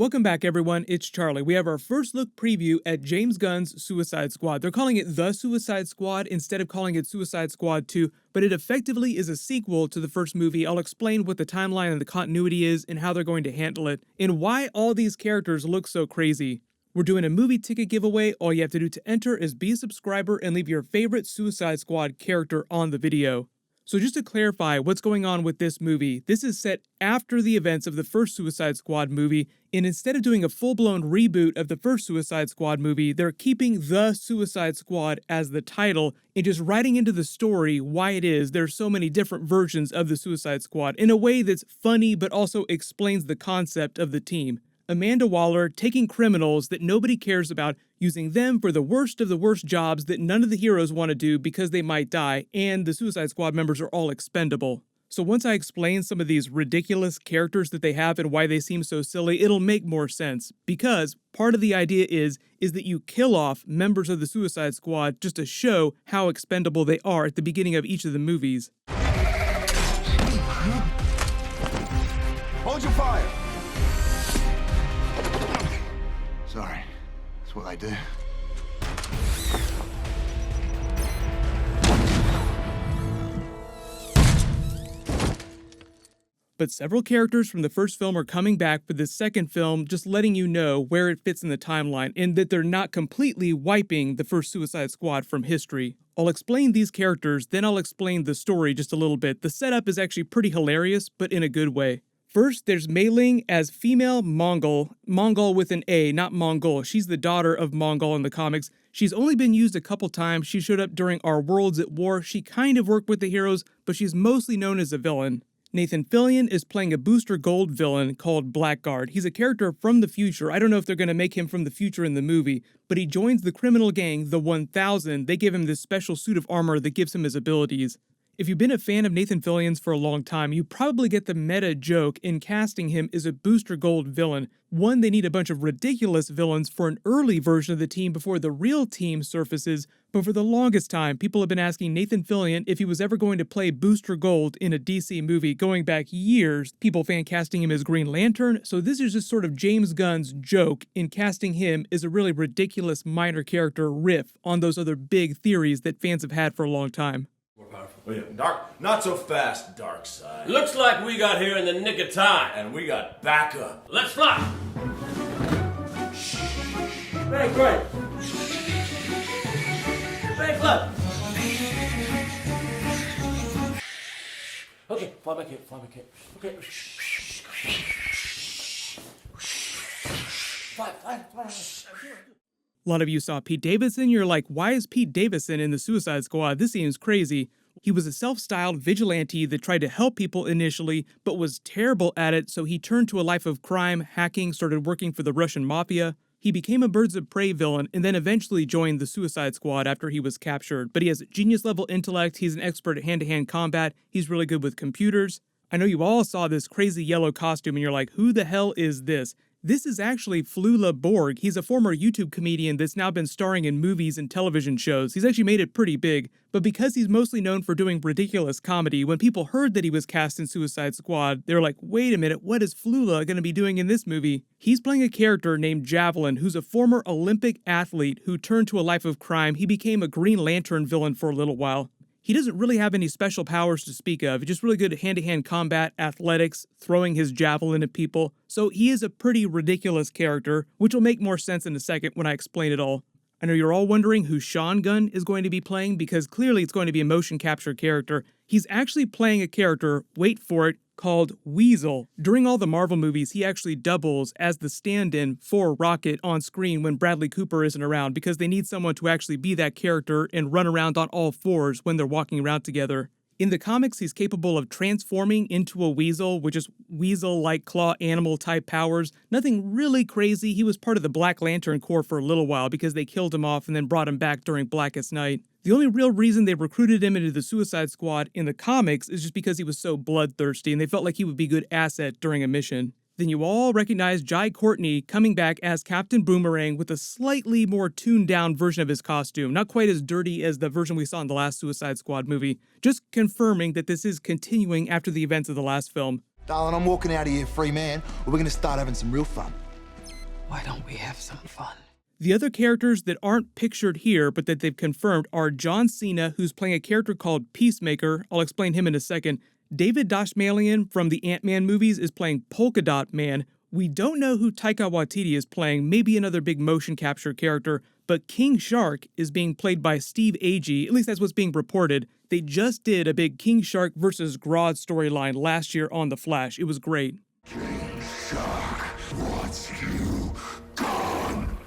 Welcome back, everyone. It's Charlie. We have our first look preview at James Gunn's Suicide Squad. They're calling it The Suicide Squad instead of calling it Suicide Squad 2, but it effectively is a sequel to the first movie. I'll explain what the timeline and the continuity is and how they're going to handle it, and why all these characters look so crazy. We're doing a movie ticket giveaway. All you have to do to enter is be a subscriber and leave your favorite Suicide Squad character on the video. So just to clarify what's going on with this movie, this is set after the events of the first Suicide Squad movie, and instead of doing a full-blown reboot of the first Suicide Squad movie, they're keeping The Suicide Squad as the title and just writing into the story why it is there's so many different versions of the Suicide Squad in a way that's funny but also explains the concept of the team. Amanda Waller taking criminals that nobody cares about, using them for the worst of the worst jobs that none of the heroes want to do because they might die, and the Suicide Squad members are all expendable. So once I explain some of these ridiculous characters that they have and why they seem so silly, it'll make more sense. Because part of the idea is that you kill off members of the Suicide Squad just to show how expendable they are at the beginning of each of the movies. Hold your fire! Sorry, that's what I do. But several characters from the first film are coming back for the second film, just letting you know where it fits in the timeline and that they're not completely wiping the first Suicide Squad from history. I'll explain these characters, then I'll explain the story just a little bit. The setup is actually pretty hilarious, but in a good way. First, there's Mei Ling as female Mongol with an A, not Mongol. She's the daughter of Mongol in the comics. She's only been used a couple times. She showed up during Our Worlds at War. She kind of worked with the heroes, but she's mostly known as a villain. Nathan Fillion is playing a Booster Gold villain called Blackguard. He's a character from the future. I don't know if they're going to make him from the future in the movie, but he joins the criminal gang, the 1000. They give him this special suit of armor that gives him his abilities. If you've been a fan of Nathan Fillion's for a long time, you probably get the meta joke in casting him as a Booster Gold villain. One, they need a bunch of ridiculous villains for an early version of the team before the real team surfaces, but for the longest time, people have been asking Nathan Fillion if he was ever going to play Booster Gold in a DC movie going back years, people fan casting him as Green Lantern, so this is just sort of James Gunn's joke in casting him as a really ridiculous minor character riff on those other big theories that fans have had for a long time. More powerful. Oh, yeah. Dark, not so fast, dark side. Looks like we got here in the nick of time. And we got backup. Let's fly! Hey, great. Hey, Flagg! Okay, fly back here. Okay. Fly. A lot of you saw Pete Davidson, you're like, why is Pete Davidson in the Suicide Squad? This seems crazy. He was a self-styled vigilante that tried to help people initially, but was terrible at it, so he turned to a life of crime, hacking, started working for the Russian mafia. He became a Birds of Prey villain, and then eventually joined the Suicide Squad after he was captured. But he has genius-level intellect, he's an expert at hand-to-hand combat, he's really good with computers. I know you all saw this crazy yellow costume, and you're like, who the hell is this? This is actually Flula Borg. He's a former YouTube comedian that's now been starring in movies and television shows. He's actually made it pretty big, but because he's mostly known for doing ridiculous comedy, when people heard that he was cast in Suicide Squad, they were like, wait a minute, what is Flula going to be doing in this movie? He's playing a character named Javelin, who's a former Olympic athlete who turned to a life of crime. He became a Green Lantern villain for a little while. He doesn't really have any special powers to speak of, just really good at hand-to-hand combat, athletics, throwing his javelin at people, so he is a pretty ridiculous character, which will make more sense in a second when I explain it all. I know you're all wondering who Sean Gunn is going to be playing, because clearly it's going to be a motion capture character. He's actually playing a character, wait for it, called Weasel. During all the Marvel movies, he actually doubles as the stand-in for Rocket on screen when Bradley Cooper isn't around, because they need someone to actually be that character and run around on all fours when they're walking around together. In the comics, he's capable of transforming into a weasel, which is weasel-like claw animal-type powers. Nothing really crazy. He was part of the Black Lantern Corps for a little while because they killed him off and then brought him back during Blackest Night. The only real reason they recruited him into the Suicide Squad in the comics is just because he was so bloodthirsty and they felt like he would be a good asset during a mission. Then you all recognize Jai Courtney coming back as Captain Boomerang with a slightly more tuned-down version of his costume, not quite as dirty as the version we saw in the last Suicide Squad movie, just confirming that this is continuing after the events of the last film. Darling, I'm walking out of here free man, or we're gonna start having some real fun. Why don't we have some fun? The other characters that aren't pictured here but that they've confirmed are John Cena, who's playing a character called Peacemaker. I'll explain him in a second. David Dastmalchian from the Ant-Man movies is playing Polka Dot Man. We don't know who Taika Waititi is playing, maybe another big motion capture character, but King Shark is being played by Steve Agee, at least that's what's being reported. They just did a big King Shark versus Grodd storyline last year on The Flash. It was great. King Shark wants you gone.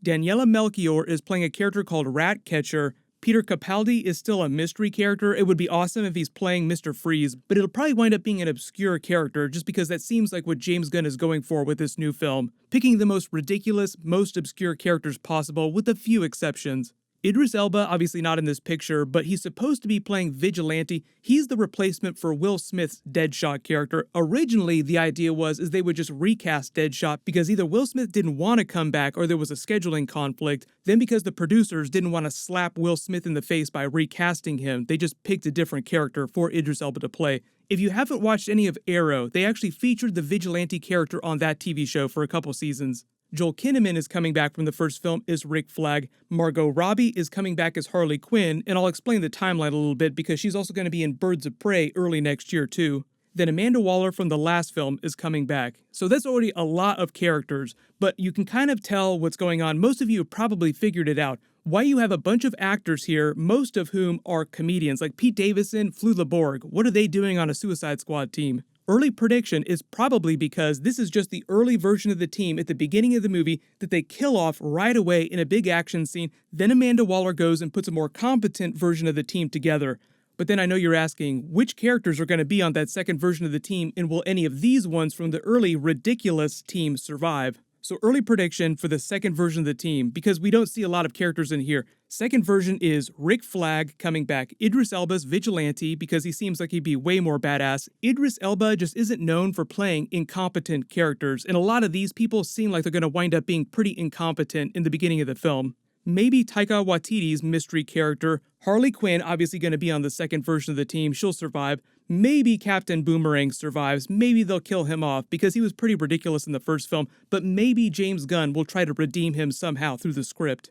Daniela Melchior is playing a character called Ratcatcher. Peter Capaldi is still a mystery character. It would be awesome if he's playing Mr. Freeze, but it'll probably wind up being an obscure character just because that seems like what James Gunn is going for with this new film, picking the most ridiculous, most obscure characters possible with a few exceptions. Idris Elba, obviously not in this picture, but he's supposed to be playing Vigilante. He's the replacement for Will Smith's Deadshot character. Originally, the idea was they would just recast Deadshot because either Will Smith didn't want to come back or there was a scheduling conflict. Then because the producers didn't want to slap Will Smith in the face by recasting him, they just picked a different character for Idris Elba to play. If you haven't watched any of Arrow, they actually featured the Vigilante character on that TV show for a couple seasons. Joel Kinnaman is coming back from the first film as Rick Flagg. Margot Robbie is coming back as Harley Quinn, and I'll explain the timeline a little bit because she's also going to be in Birds of Prey early next year too. Then Amanda Waller from the last film is coming back. So that's already a lot of characters, but you can kind of tell what's going on. Most of you have probably figured it out. Why you have a bunch of actors here, most of whom are comedians, like Pete Davidson, Flula Borg. What are they doing on a Suicide Squad team? Early prediction is probably because this is just the early version of the team at the beginning of the movie that they kill off right away in a big action scene. Then Amanda Waller goes and puts a more competent version of the team together. But then I know you're asking, which characters are going to be on that second version of the team, and will any of these ones from the early ridiculous team survive? So early prediction for the second version of the team, because we don't see a lot of characters in here. Second version is Rick Flagg coming back, Idris Elba's Vigilante, because he seems like he'd be way more badass. Idris Elba just isn't known for playing incompetent characters, and a lot of these people seem like they're going to wind up being pretty incompetent in the beginning of the film. Maybe Taika Waititi's mystery character, Harley Quinn, obviously going to be on the second version of the team, she'll survive. Maybe Captain Boomerang survives, maybe they'll kill him off because he was pretty ridiculous in the first film, but maybe James Gunn will try to redeem him somehow through the script.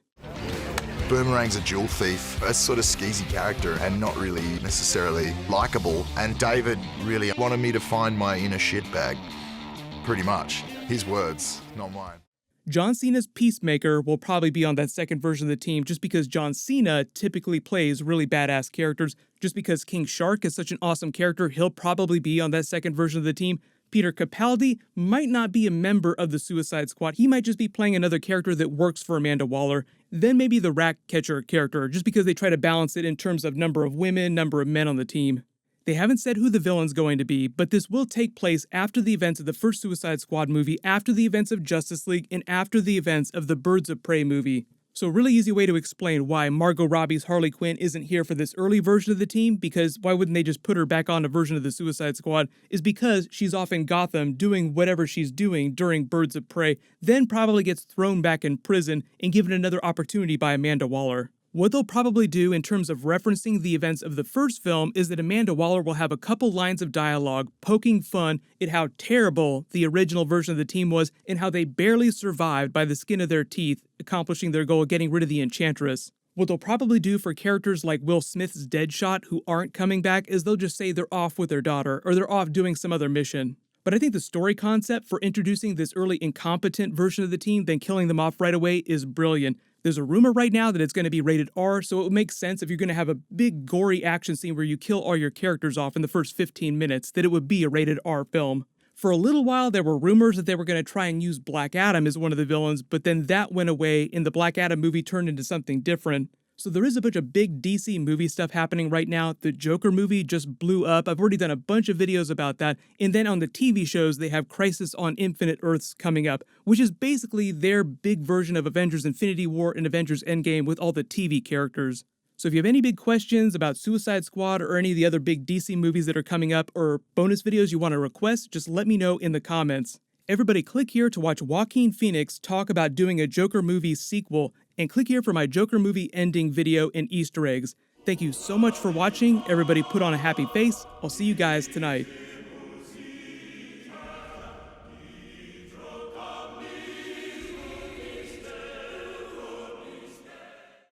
Boomerang's a jewel thief, a sort of skeezy character and not really necessarily likable, and David really wanted me to find my inner shitbag. Pretty much. His words, not mine. John Cena's Peacemaker will probably be on that second version of the team just because John Cena typically plays really badass characters. Just because King Shark is such an awesome character, he'll probably be on that second version of the team. Peter Capaldi might not be a member of the Suicide Squad. He might just be playing another character that works for Amanda Waller. Then maybe the Ratcatcher character, just because they try to balance it in terms of number of women, number of men on the team. They haven't said who the villain's going to be, but this will take place after the events of the first Suicide Squad movie, after the events of Justice League, and after the events of the Birds of Prey movie. So a really easy way to explain why Margot Robbie's Harley Quinn isn't here for this early version of the team, because why wouldn't they just put her back on a version of the Suicide Squad, is because she's off in Gotham doing whatever she's doing during Birds of Prey, then probably gets thrown back in prison and given another opportunity by Amanda Waller. What they'll probably do in terms of referencing the events of the first film is that Amanda Waller will have a couple lines of dialogue poking fun at how terrible the original version of the team was and how they barely survived by the skin of their teeth, accomplishing their goal of getting rid of the Enchantress. What they'll probably do for characters like Will Smith's Deadshot who aren't coming back is they'll just say they're off with their daughter or they're off doing some other mission. But I think the story concept for introducing this early incompetent version of the team, then killing them off right away, is brilliant. There's a rumor right now that it's going to be rated R, so it would make sense if you're going to have a big gory action scene where you kill all your characters off in the first 15 minutes, that it would be a rated R film. For a little while, there were rumors that they were going to try and use Black Adam as one of the villains, but then that went away and the Black Adam movie turned into something different. So there is a bunch of big DC movie stuff happening right now. The Joker movie just blew up. I've already done a bunch of videos about that. And then on the TV shows, they have Crisis on Infinite Earths coming up, which is basically their big version of Avengers Infinity War and Avengers Endgame with all the TV characters. So if you have any big questions about Suicide Squad or any of the other big DC movies that are coming up, or bonus videos you want to request, just let me know in the comments. Everybody click here to watch Joaquin Phoenix talk about doing a Joker movie sequel. and click here for my Joker movie ending video and Easter eggs. Thank you so much for watching. Everybody put on a happy face. I'll see you guys tonight.